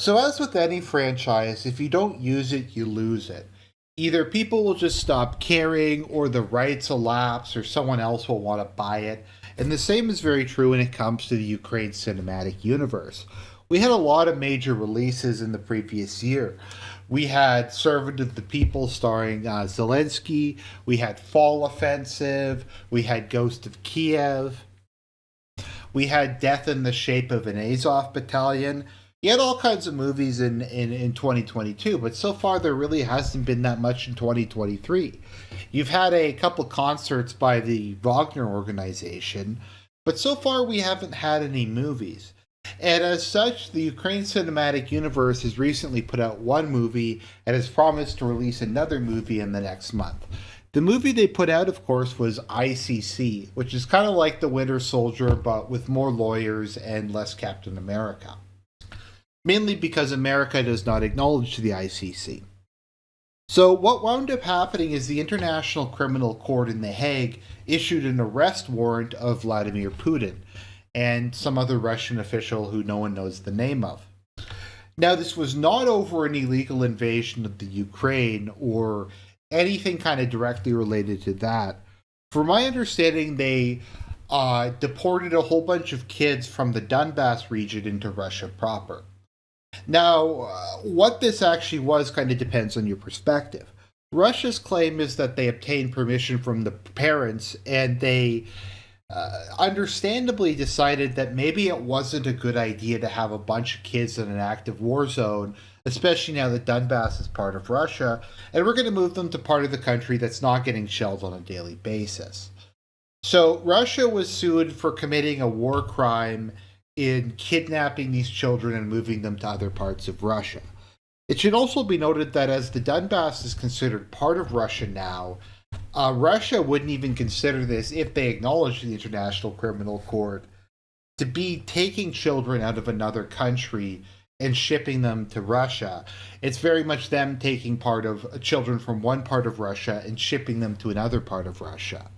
So, as with any franchise, if you don't use it, you lose it. Either people will just stop caring, or the rights will lapse, or someone else will want to buy it. And the same is very true when it comes to the Ukraine cinematic universe. We had a lot of major releases in the previous year. We had Servant of the People starring Zelensky, we had Fall Offensive, we had Ghost of Kiev, we had Death in the Shape of an Azov Battalion. You had all kinds of movies in 2022, but so far there really hasn't been that much in 2023. You've had a couple concerts by the Wagner organization, but so far we haven't had any movies. And as such, the Ukraine Cinematic Universe has recently put out one movie and has promised to release another movie in the next month. The movie they put out, of course, was ICC, which is kind of like The Winter Soldier, but with more lawyers and less Captain America. Mainly because America does not acknowledge the ICC. So, what wound up happening is the International Criminal Court in The Hague issued an arrest warrant of Vladimir Putin and some other Russian official who no one knows the name of. Now, this was not over an illegal invasion of the Ukraine or anything kind of directly related to that. From my understanding, they deported a whole bunch of kids from the Donbass region into Russia proper. Now, what this actually was kind of depends on your perspective. Russia's claim is that they obtained permission from the parents and they understandably decided that maybe it wasn't a good idea to have a bunch of kids in an active war zone, especially now that Donbass is part of Russia, and we're going to move them to part of the country that's not getting shelled on a daily basis. So, Russia was sued for committing a war crime in kidnapping these children and moving them to other parts of Russia. It should also be noted that as the Donbass is considered part of Russia now, Russia wouldn't even consider this, if they acknowledged the International Criminal Court, to be taking children out of another country and shipping them to Russia. It's very much them taking part of children from one part of Russia and shipping them to another part of Russia.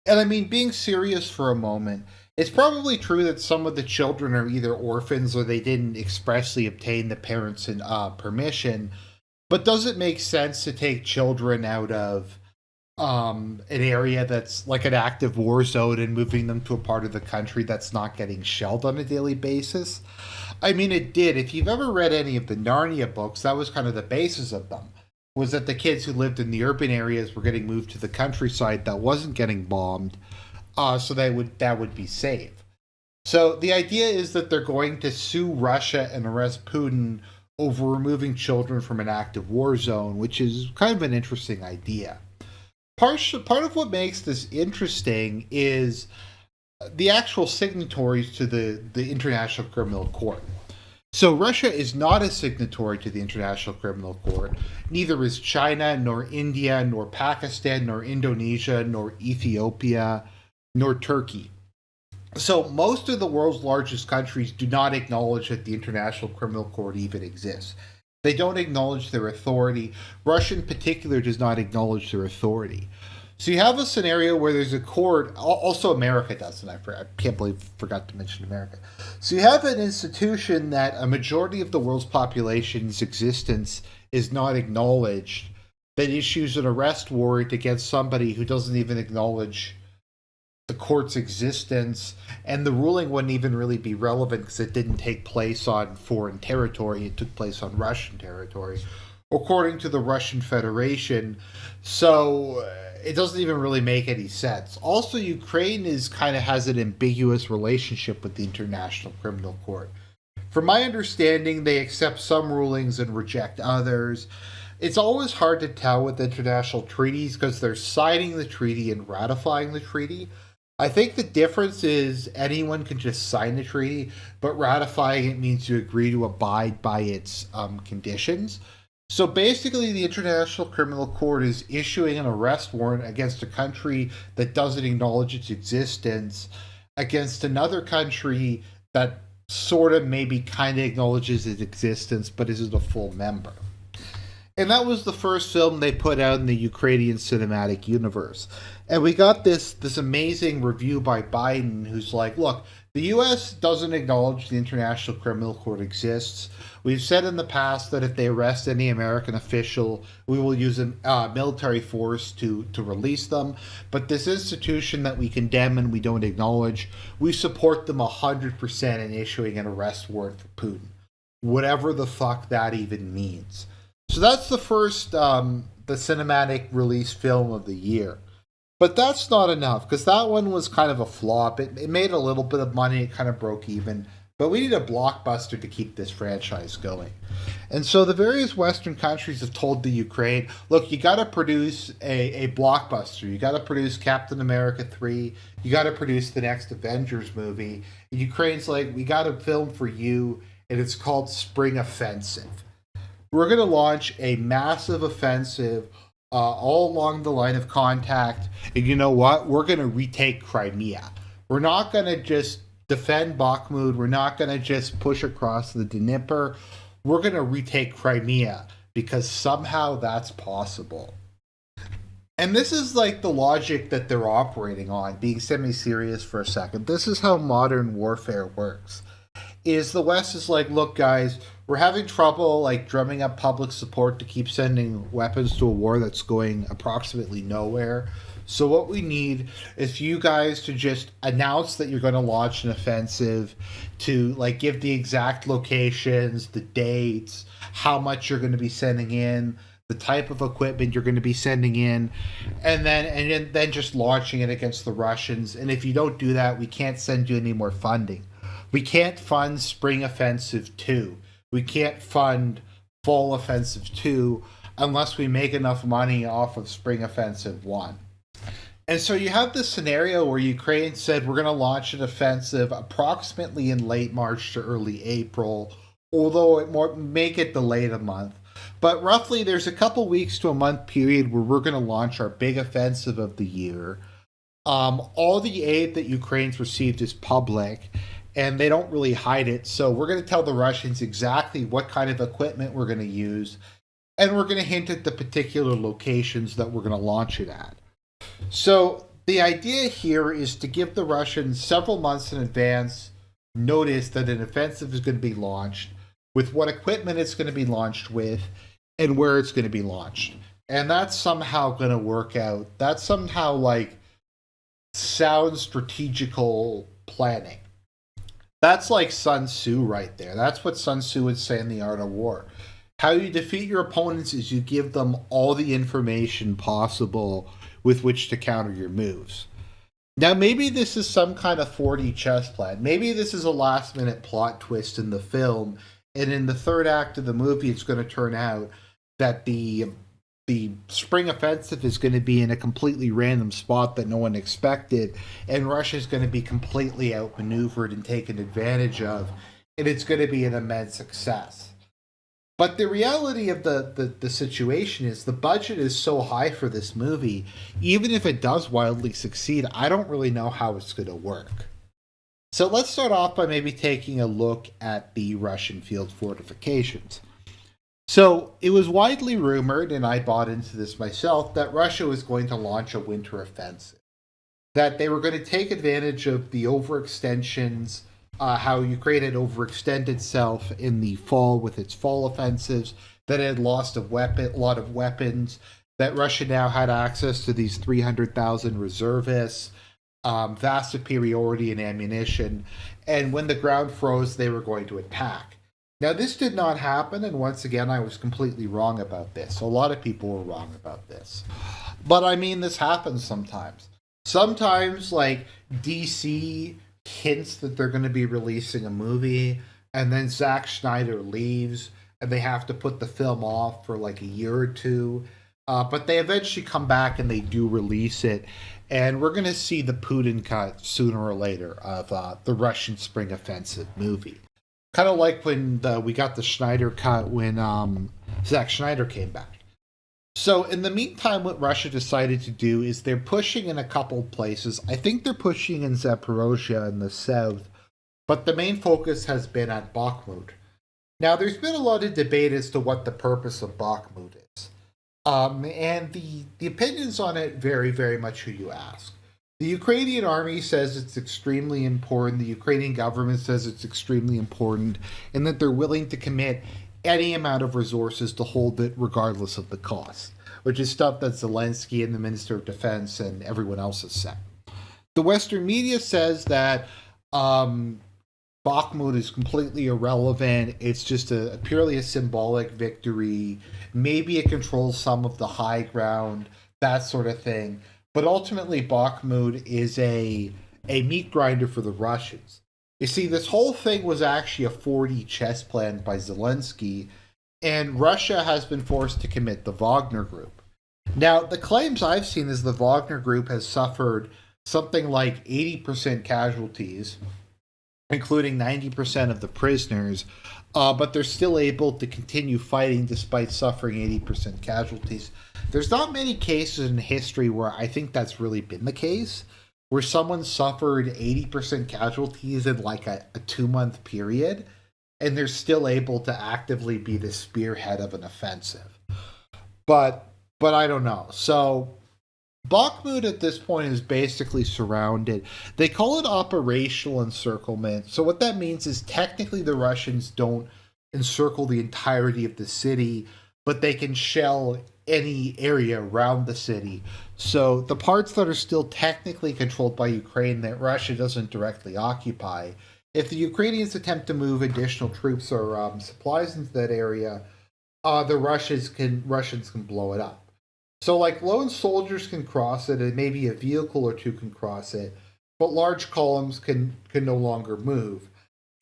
And I mean, being serious for a moment, it's probably true that some of the children are either orphans or they didn't expressly obtain the parents' permission, but does it make sense to take children out of an area that's like an active war zone and moving them to a part of the country that's not getting shelled on a daily basis? I mean, it did. If you've ever read any of the Narnia books, that was kind of the basis of them, was that the kids who lived in the urban areas were getting moved to the countryside that wasn't getting bombed, so that would be safe. So the idea is that they're going to sue Russia and arrest Putin over removing children from an active war zone, which is kind of an interesting idea. Part of what makes this interesting is the actual signatories to the International Criminal Court. So Russia is not a signatory to the International Criminal Court. Neither is China, nor India, nor Pakistan, nor Indonesia, nor Ethiopia, nor Turkey. So most of the world's largest countries do not acknowledge that the International Criminal Court even exists. They don't acknowledge their authority. Russia in particular does not acknowledge their authority. So you have a scenario where there's a court, also America doesn't, I can't believe I forgot to mention America. So you have an institution that a majority of the world's population's existence is not acknowledged, that issues an arrest warrant against somebody who doesn't even acknowledge the court's existence, and the ruling wouldn't even really be relevant because it didn't take place on foreign territory, it took place on Russian territory, according to the Russian Federation. So it doesn't even really make any sense. Also, Ukraine has an ambiguous relationship with the International Criminal Court. From my understanding, they accept some rulings and reject others. It's always hard to tell with international treaties because they're signing the treaty and ratifying the treaty. I think the difference is anyone can just sign the treaty, but ratifying it means you agree to abide by its conditions. So basically, the International Criminal Court is issuing an arrest warrant against a country that doesn't acknowledge its existence, against another country that sort of maybe kind of acknowledges its existence, but isn't a full member. And that was the first film they put out in the Ukrainian cinematic universe. And we got this amazing review by Biden who's like, look, The U.S. doesn't acknowledge the International Criminal Court exists. We've said in the past that if they arrest any American official, we will use a military force to release them. But this institution that we condemn and we don't acknowledge, we support them 100% in issuing an arrest warrant for Putin, whatever the fuck that even means. So that's the first, the cinematic release film of the year. But that's not enough because that one was kind of a flop. It made a little bit of money, it kind of broke even. But we need a blockbuster to keep this franchise going. And so the various Western countries have told the Ukraine, look, you got to produce a blockbuster. You got to produce Captain America 3. You got to produce the next Avengers movie. And Ukraine's like, we got a film for you, and it's called Spring Offensive. We're going to launch a massive offensive all along the line of contact. And you know what? We're going to retake Crimea. We're not going to just defend Bakhmut. We're not going to just push across the Dnieper. We're going to retake Crimea because somehow that's possible. And this is like the logic that they're operating on, being semi-serious for a second. This is how modern warfare works. Is the West is like, look, guys, we're having trouble like drumming up public support to keep sending weapons to a war that's going approximately nowhere. So what we need is you guys to just announce that you're going to launch an offensive, to like give the exact locations, the dates, how much you're going to be sending in, the type of equipment you're going to be sending in, and then just launching it against the Russians. And if you don't do that, we can't send you any more funding. We can't fund Spring Offensive 2. We can't fund Fall Offensive 2 unless we make enough money off of Spring Offensive 1. And so you have this scenario where Ukraine said we're going to launch an offensive approximately in late March to early April, although it may get delayed a month. But roughly there's a couple weeks to a month period where we're going to launch our big offensive of the year. All the aid that Ukraine's received is public, and they don't really hide it. So we're going to tell the Russians exactly what kind of equipment we're going to use, and we're going to hint at the particular locations that we're going to launch it at. So the idea here is to give the Russians several months in advance notice that an offensive is going to be launched, with what equipment it's going to be launched with, and where it's going to be launched. And that's somehow going to work out. That's somehow like sound strategical planning. That's like Sun Tzu right there. That's what Sun Tzu would say in The Art of War. How you defeat your opponents is you give them all the information possible with which to counter your moves. Now, maybe this is some kind of 4D chess plan. Maybe this is a last-minute plot twist in the film, and in the third act of the movie, it's going to turn out that the spring offensive is going to be in a completely random spot that no one expected, and Russia's going to be completely outmaneuvered and taken advantage of, and it's going to be an immense success. But the reality of the situation is the budget is so high for this movie, even if it does wildly succeed, I don't really know how it's going to work. So let's start off by maybe taking a look at the Russian field fortifications. So it was widely rumored, and I bought into this myself, that Russia was going to launch a winter offensive. That they were going to take advantage of the overextensions, how Ukraine had overextended itself in the fall with its fall offensives, that it had lost a lot of weapons, that Russia now had access to these 300,000 reservists, vast superiority in ammunition, and when the ground froze, they were going to attack. Now, this did not happen, and once again, I was completely wrong about this. A lot of people were wrong about this. But I mean, this happens sometimes. Sometimes, like, DC hints that they're going to be releasing a movie, and then Zack Snyder leaves, and they have to put the film off for like a year or two. But they eventually come back and they do release it, and we're going to see the Putin cut sooner or later of the Russian Spring Offensive movie. Kind of like when we got the Schneider cut when Zack Snyder came back. So in the meantime, what Russia decided to do is they're pushing in a couple places. I think they're pushing in Zaporozhye in the south, but the main focus has been at Bakhmut. Now, there's been a lot of debate as to what the purpose of Bakhmut is. And the opinions on it vary very much who you ask. The Ukrainian army says it's extremely important. The Ukrainian government says it's extremely important, and that they're willing to commit any amount of resources to hold it regardless of the cost, which is stuff that Zelensky and the Minister of Defense and everyone else has said. The Western media says that Bakhmut is completely irrelevant. It's just purely a symbolic victory. Maybe it controls some of the high ground, that sort of thing. But ultimately, Bakhmut is a meat grinder for the Russians. You see, this whole thing was actually a 4D chess plan by Zelensky, and Russia has been forced to commit the Wagner Group. Now, the claims I've seen is the Wagner Group has suffered something like 80% casualties, including 90% of the prisoners, but they're still able to continue fighting despite suffering 80% casualties. There's not many cases in history where I think that's really been the case, where someone suffered 80% casualties in like a 2-month period, and they're still able to actively be the spearhead of an offensive. But I don't know. So Bakhmut at this point is basically surrounded. They call it operational encirclement. So what that means is technically the Russians don't encircle the entirety of the city, but they can shell any area around the city. So the parts that are still technically controlled by Ukraine that Russia doesn't directly occupy, if the Ukrainians attempt to move additional troops or supplies into that area, the Russians can blow it up. So like lone soldiers can cross it, and maybe a vehicle or two can cross it, but large columns can no longer move.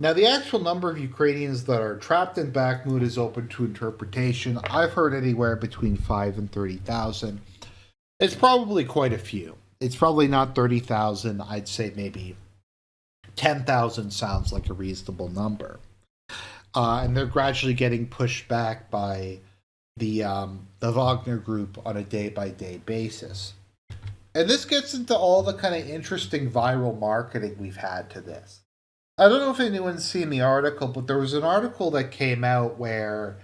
Now, the actual number of Ukrainians that are trapped in Bakhmut is open to interpretation. I've heard anywhere between 5 and 30,000. It's probably quite a few. It's probably not 30,000. I'd say maybe 10,000 sounds like a reasonable number. And they're gradually getting pushed back by the Wagner Group on a day-by-day basis. And this gets into all the kind of interesting viral marketing we've had to this. I don't know if anyone's seen the article, but there was an article that came out where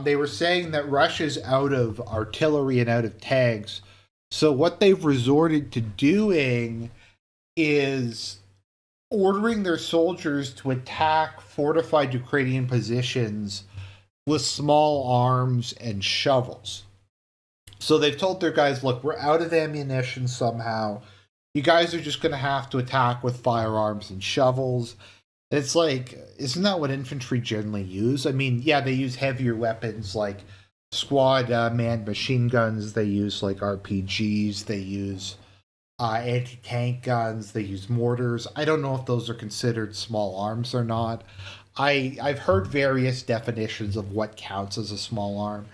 they were saying that Russia's out of artillery and out of tanks. So what they've resorted to doing is ordering their soldiers to attack fortified Ukrainian positions with small arms and shovels. So they've told their guys, look, we're out of ammunition somehow. You guys are just going to have to attack with firearms and shovels. It's like, isn't that what infantry generally use? I mean, yeah, they use heavier weapons like squad manned machine guns. They use like RPGs. They use anti-tank guns. They use mortars. I don't know if those are considered small arms or not. I've heard various definitions of what counts as a small arm.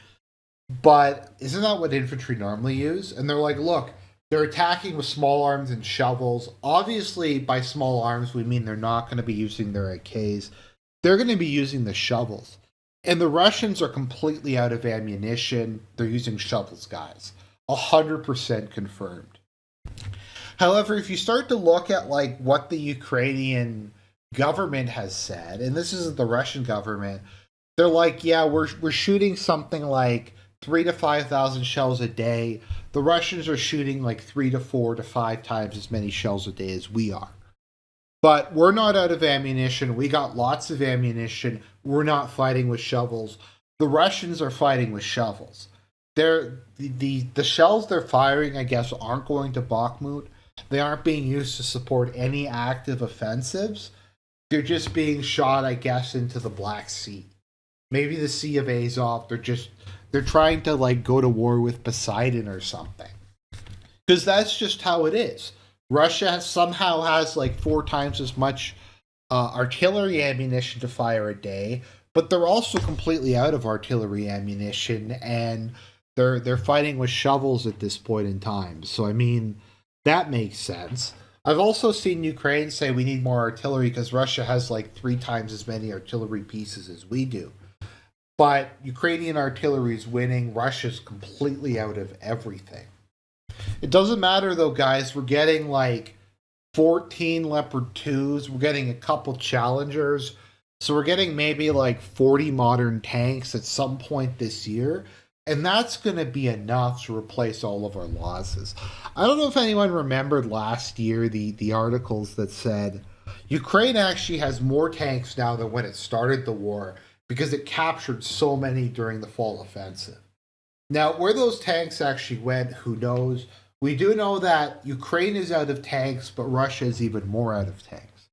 But isn't that what infantry normally use? And they're like, look, they're attacking with small arms and shovels. Obviously, by small arms, we mean they're not going to be using their AKs. They're going to be using the shovels. And the Russians are completely out of ammunition. They're using shovels, guys. 100% confirmed. However, if you start to look at like what the Ukrainian government has said, and this isn't the Russian government, they're like, yeah, we're shooting something like 3,000 to 5,000 shells a day. The Russians are shooting like 3 to 4 to 5 times as many shells a day as we are. But we're not out of ammunition. We got lots of ammunition. We're not fighting with shovels. The Russians are fighting with shovels. The shells they're firing, I guess, aren't going to Bakhmut. They aren't being used to support any active offensives. They're just being shot, I guess, into the Black Sea. Maybe the Sea of Azov. They're trying to like go to war with Poseidon or something. Because that's just how it is. Russia somehow has like 4 times as much artillery ammunition to fire a day, but they're also completely out of artillery ammunition, and they're fighting with shovels at this point in time. So I mean, that makes sense. I've also seen Ukraine say we need more artillery because Russia has like 3 times as many artillery pieces as we do. But Ukrainian artillery is winning. Russia's completely out of everything. It doesn't matter though, guys. We're getting like 14 Leopard 2s. We're getting a couple Challengers. So we're getting maybe like 40 modern tanks at some point this year. And that's going to be enough to replace all of our losses. I don't know if anyone remembered last year the articles that said Ukraine actually has more tanks now than when it started the war because it captured so many during the fall offensive. Now, where those tanks actually went, who knows? We do know that Ukraine is out of tanks, but Russia is even more out of tanks.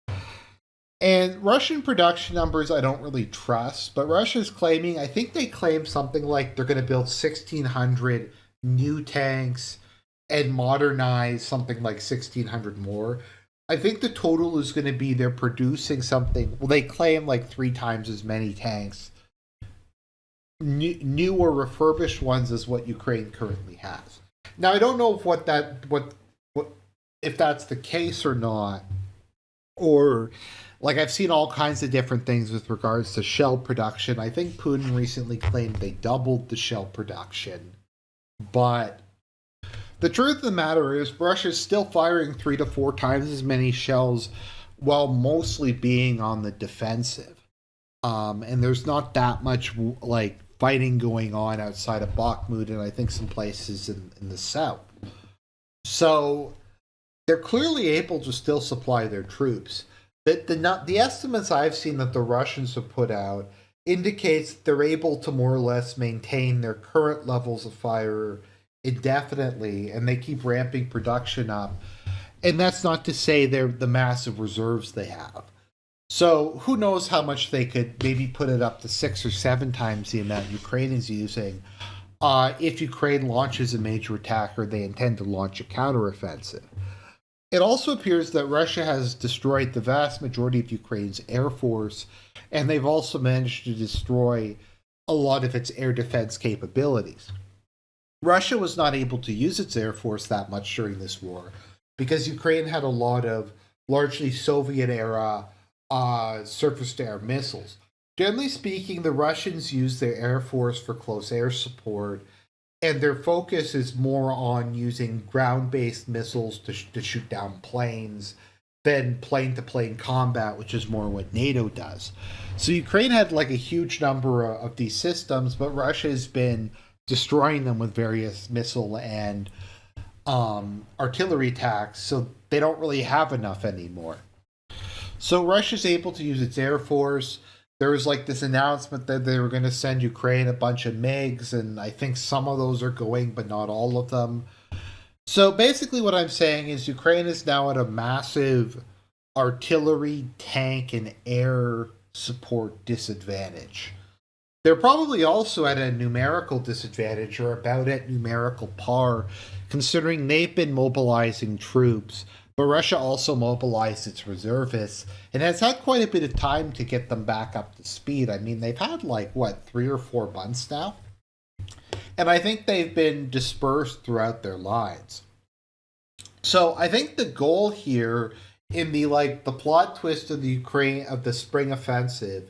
And Russian production numbers I don't really trust, but Russia's claiming, I think they claim something like they're going to build 1,600 new tanks and modernize something like 1,600 more. I think the total is going to be they're producing something, well, they claim like 3 times as many tanks, new or refurbished ones as what Ukraine currently has. Now, I don't know if what if that's the case or not, or like I've seen all kinds of different things with regards to shell production. I think Putin recently claimed they doubled the shell production. But the truth of the matter is Russia's still firing 3 to 4 times as many shells while mostly being on the defensive. And there's not that much like fighting going on outside of Bakhmut and I think some places in the south. So they're clearly able to still supply their troops. The estimates I've seen that the Russians have put out indicates that they're able to more or less maintain their current levels of fire indefinitely, and they keep ramping production up. And that's not to say they're the massive reserves they have. So who knows how much they could maybe put it up to 6 or 7 times the amount Ukraine is using if Ukraine launches a major attack or they intend to launch a counteroffensive. It also appears that Russia has destroyed the vast majority of Ukraine's air force, and they've also managed to destroy a lot of its air defense capabilities. Russia was not able to use its air force that much during this war because Ukraine had a lot of largely Soviet era surface to air missiles. Generally speaking, the Russians use their air force for close air support, and their focus is more on using ground-based missiles to shoot down planes than plane-to-plane combat, which is more what NATO does. So Ukraine had like a huge number of these systems, but Russia has been destroying them with various missile and artillery attacks, so they don't really have enough anymore. So Russia's able to use its air force. There was like this announcement that they were going to send Ukraine a bunch of MiGs, and I think some of those are going, but not all of them. So basically, what I'm saying is Ukraine is now at a massive artillery, tank, and air support disadvantage. They're probably also at a numerical disadvantage or about at numerical par, considering they've been mobilizing troops, but Russia also mobilized its reservists and has had quite a bit of time to get them back up to speed. I mean, they've had like, what, 3 or 4 months now? And I think they've been dispersed throughout their lines. So I think the goal here in the plot twist of the spring offensive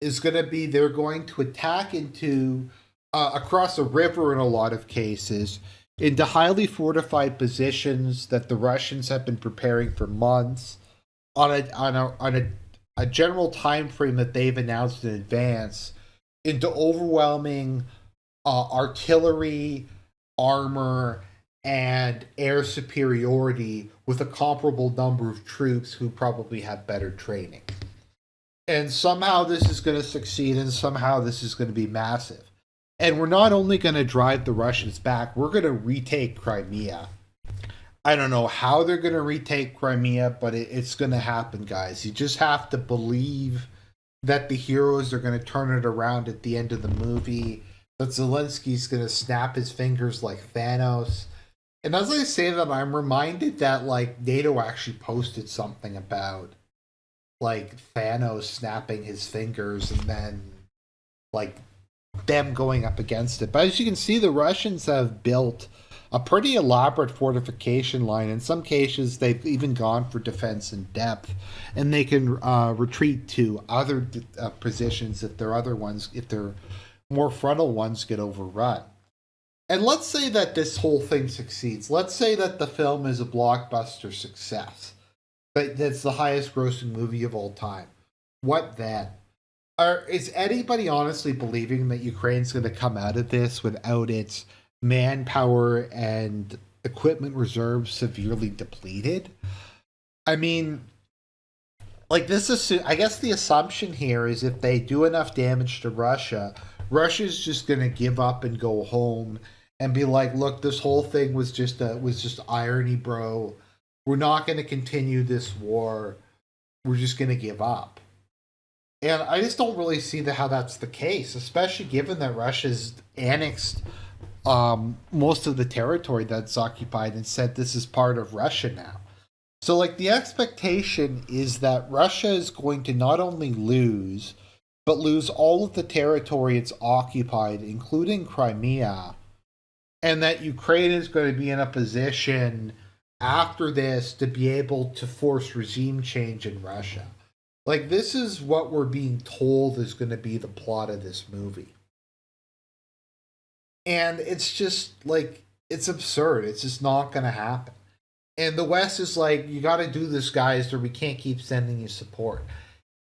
is going to be they're going to attack into across a river in a lot of cases into highly fortified positions that the Russians have been preparing for months on a general time frame that they've announced in advance into overwhelming artillery, armor, and air superiority with a comparable number of troops who probably have better training. And somehow this is going to succeed, and somehow this is going to be massive. And we're not only going to drive the Russians back, we're going to retake Crimea. I don't know how they're going to retake Crimea, but it's going to happen, guys. You just have to believe that the heroes are going to turn it around at the end of the movie, that Zelensky's going to snap his fingers like Thanos. And as I say that, I'm reminded that, like, NATO actually posted something about, like, Thanos snapping his fingers and then, like, them going up against it. But as you can see, the Russians have built a pretty elaborate fortification line. In some cases, they've even gone for defense in depth, and they can retreat to other positions if their more frontal ones get overrun. And let's say that this whole thing succeeds. Let's say that the film is a blockbuster success. That's the highest grossing movie of all time. What then? Is anybody honestly believing that Ukraine's going to come out of this without its manpower and equipment reserves severely depleted? I mean, like this is, I guess the assumption here is if they do enough damage to Russia, Russia's just going to give up and go home and be like, "Look, this whole thing was just irony, bro. We're not going to continue this war. We're just going to give up." And I just don't really see how that's the case, especially given that Russia's annexed most of the territory that's occupied and said this is part of Russia now. So, like, the expectation is that Russia is going to not only lose, but lose all of the territory it's occupied, including Crimea, and that Ukraine is going to be in a position after this to be able to force regime change in Russia. Like, this is what we're being told is going to be the plot of this movie. And it's just, like, it's absurd. It's just not going to happen. And the West is like, you got to do this, guys, or we can't keep sending you support.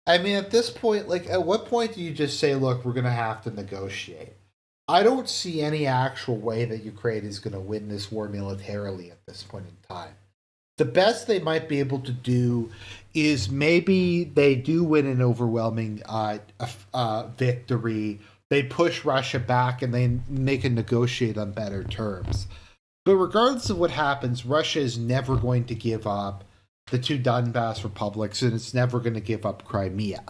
I mean, at this point, like, at what point do you just say, look, we're going to have to negotiate? I don't see any actual way that Ukraine is going to win this war militarily at this point in time. The best they might be able to do is maybe they do win an overwhelming victory. They push Russia back and they can negotiate on better terms. But regardless of what happens, Russia is never going to give up the two Donbass republics, and it's never going to give up Crimea.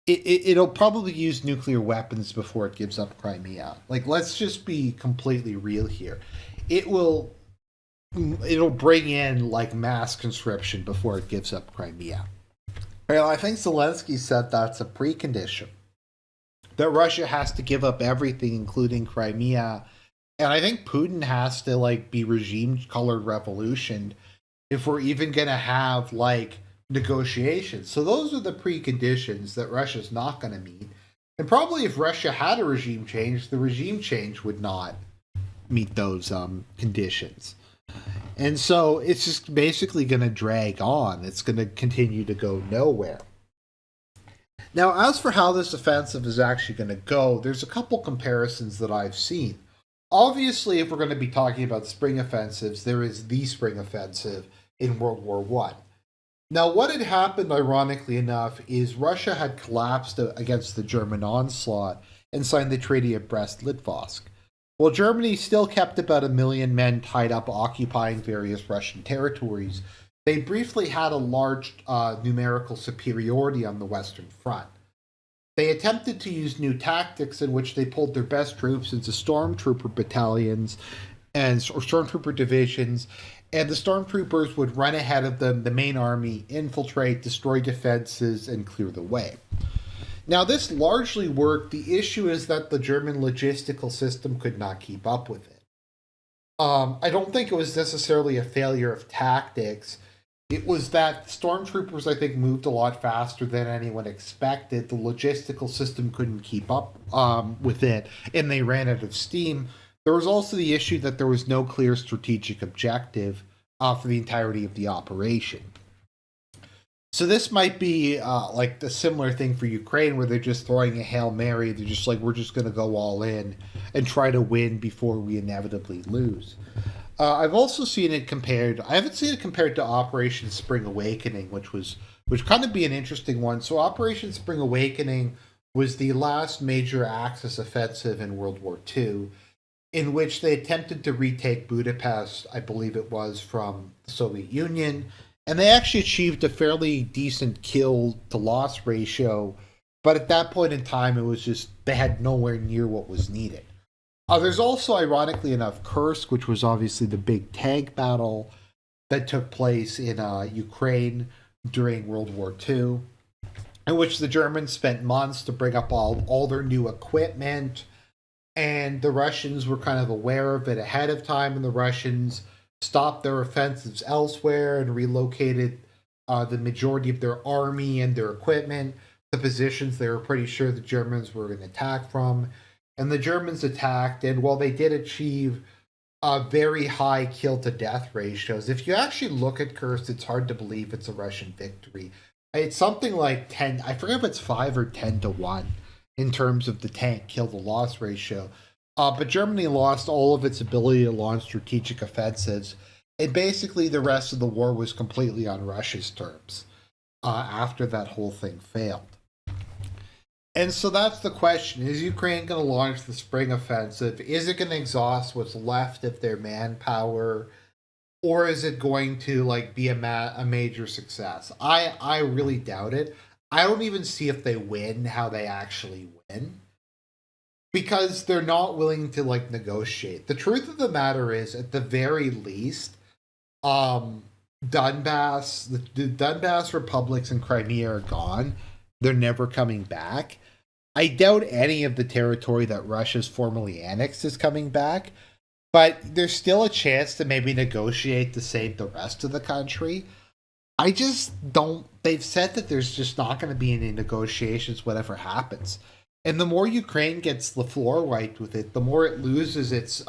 It'll probably use nuclear weapons before it gives up Crimea. Like, let's just be completely real here. It'll bring in, like, mass conscription before it gives up Crimea. Well, I think Zelensky said that's a precondition. That Russia has to give up everything, including Crimea. And I think Putin has to, like, be regime-colored revolution if we're even going to have, like, negotiations. So those are the preconditions that Russia's not going to meet. And probably if Russia had a regime change, the regime change would not meet those conditions. And so it's just basically going to drag on. It's going to continue to go nowhere. Now, as for how this offensive is actually going to go, there's a couple comparisons that I've seen. Obviously, if we're going to be talking about spring offensives, there is the spring offensive in World War I. Now, what had happened, ironically enough, is Russia had collapsed against the German onslaught and signed the Treaty of Brest-Litovsk. While Germany still kept about 1 million men tied up occupying various Russian territories, they briefly had a large numerical superiority on the Western Front. They attempted to use new tactics in which they pulled their best troops into stormtrooper battalions or stormtrooper divisions, and the stormtroopers would run ahead of them, the main army, infiltrate, destroy defenses, and clear the way. Now, this largely worked. The issue is that the German logistical system could not keep up with it. I don't think it was necessarily a failure of tactics. It was that stormtroopers, I think, moved a lot faster than anyone expected. The logistical system couldn't keep up with it, and they ran out of steam. There was also the issue that there was no clear strategic objective for the entirety of the operation. So this might be like the similar thing for Ukraine, where they're just throwing a Hail Mary. They're just like, we're just going to go all in and try to win before we inevitably lose. I've also seen it compared. I haven't seen it compared to Operation Spring Awakening, which kind of be an interesting one. So Operation Spring Awakening was the last major Axis offensive in World War II, in which they attempted to retake Budapest, I believe it was, from the Soviet Union. And they actually achieved a fairly decent kill to loss ratio. But at that point in time, it was just, they had nowhere near what was needed. There's also, ironically enough, Kursk, which was obviously the big tank battle that took place in Ukraine during World War II, in which the Germans spent months to bring up all their new equipment. And the Russians were kind of aware of it ahead of time, and the Russians stopped their offensives elsewhere and relocated the majority of their army and their equipment to positions they were pretty sure the Germans were going to attack from. And the Germans attacked, and while they did achieve very high kill-to-death ratios, if you actually look at Kursk, it's hard to believe it's a Russian victory. It's something like 10, I forget if it's 5 or 10 to 1 in terms of the tank kill to loss ratio. But Germany lost all of its ability to launch strategic offensives, and basically the rest of the war was completely on Russia's terms after that whole thing failed. And so that's the question. Is Ukraine going to launch the spring offensive? Is it going to exhaust what's left of their manpower? Or is it going to like be a major success? I really doubt it. I don't even see if they win how they actually win because they're not willing to like negotiate. The truth of the matter is, at the very least, um, the Donbass republics and Crimea are gone. They're never coming back. I doubt any of the territory that Russia's formally annexed is coming back, but there's still a chance to maybe negotiate to save the rest of the country. I just don't. They've said that there's just not going to be any negotiations, whatever happens. And the more Ukraine gets the floor wiped with it, the more it loses its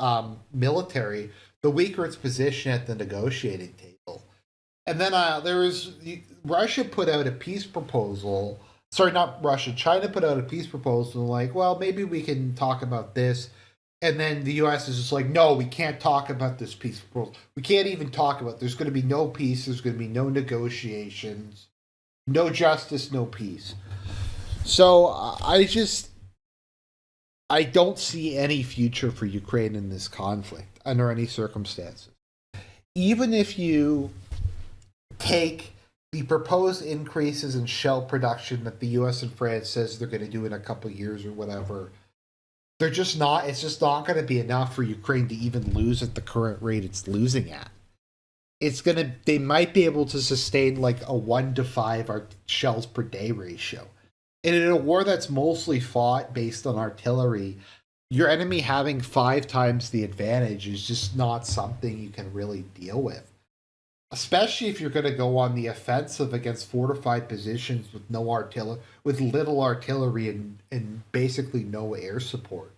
military, the weaker its position at the negotiating table. And then Russia put out a peace proposal. Sorry, not Russia. China put out a peace proposal like, well, maybe we can talk about this. And then the U.S. is just like, no, we can't talk about this peace proposal. We can't even talk about it. There's going to be no peace. There's going to be no negotiations, no justice, no peace. So I don't see any future for Ukraine in this conflict under any circumstances. Even if you take the proposed increases in shell production that the U.S. and France says they're going to do in a couple of years or whatever, they're just not. It's just not going to be enough for Ukraine to even lose at the current rate it's losing at. They might be able to sustain like a 1 to 5 shells per day ratio. And in a war that's mostly fought based on artillery, your enemy having 5 times the advantage is just not something you can really deal with. Especially if you're going to go on the offensive against fortified positions with with little artillery and basically no air support.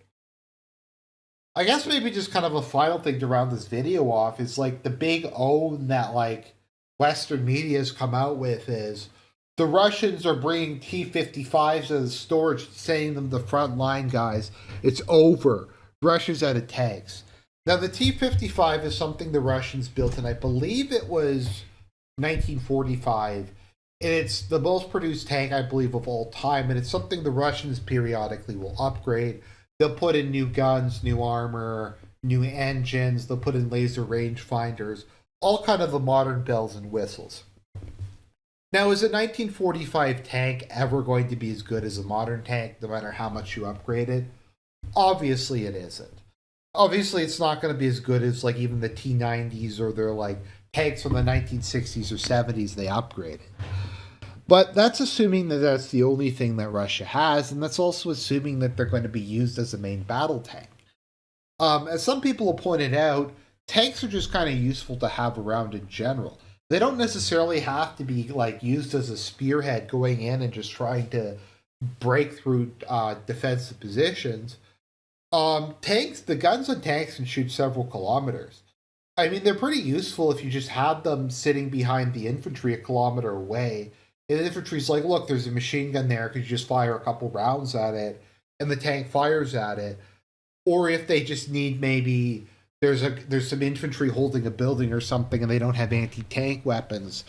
I guess maybe just kind of a final thing to round this video off is like the big own that like Western media has come out with is the Russians are bringing T-55s to the storage, saying them the front line guys. It's over. Russia's out of tanks. Now the T-55 is something the Russians built, and I believe it was 1945. And it's the most produced tank, I believe, of all time, and it's something the Russians periodically will upgrade. They'll put in new guns, new armor, new engines. They'll put in laser rangefinders, all kind of the modern bells and whistles. Now, is a 1945 tank ever going to be as good as a modern tank, no matter how much you upgrade it? Obviously, it isn't. Obviously, it's not going to be as good as like even the T-90s or their like tanks from the 1960s or 70s they upgraded. But that's assuming that that's the only thing that Russia has, and that's also assuming that they're going to be used as a main battle tank. As some people have pointed out, tanks are just kind of useful to have around in general. They don't necessarily have to be like used as a spearhead going in and just trying to break through defensive positions. The guns on tanks can shoot several kilometers. I mean, they're pretty useful if you just have them sitting behind the infantry a kilometer away. And the infantry's like, look, there's a machine gun there. Could you just fire a couple rounds at it? And the tank fires at it. Or if they just need maybe there's some infantry holding a building or something and they don't have anti-tank weapons.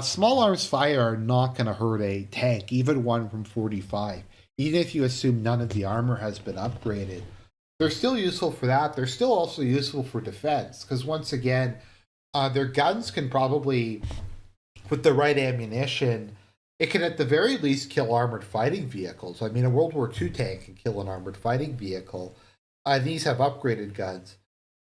Small arms fire are not going to hurt a tank, even one from 45. Even if you assume none of the armor has been upgraded. They're still useful for that. They're still also useful for defense. Because once again, their guns can probably, with the right ammunition, it can at the very least kill armored fighting vehicles. I mean, a World War II tank can kill an armored fighting vehicle. These have upgraded guns.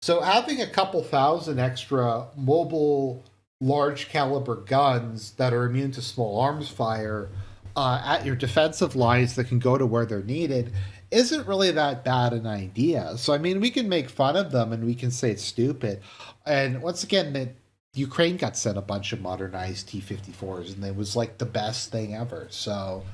So having a couple thousand extra mobile, large caliber guns that are immune to small arms fire at your defensive lines that can go to where they're needed isn't really that bad an idea. So, I mean, we can make fun of them and we can say it's stupid. And once again, Ukraine got sent a bunch of modernized T-54s and it was like the best thing ever. So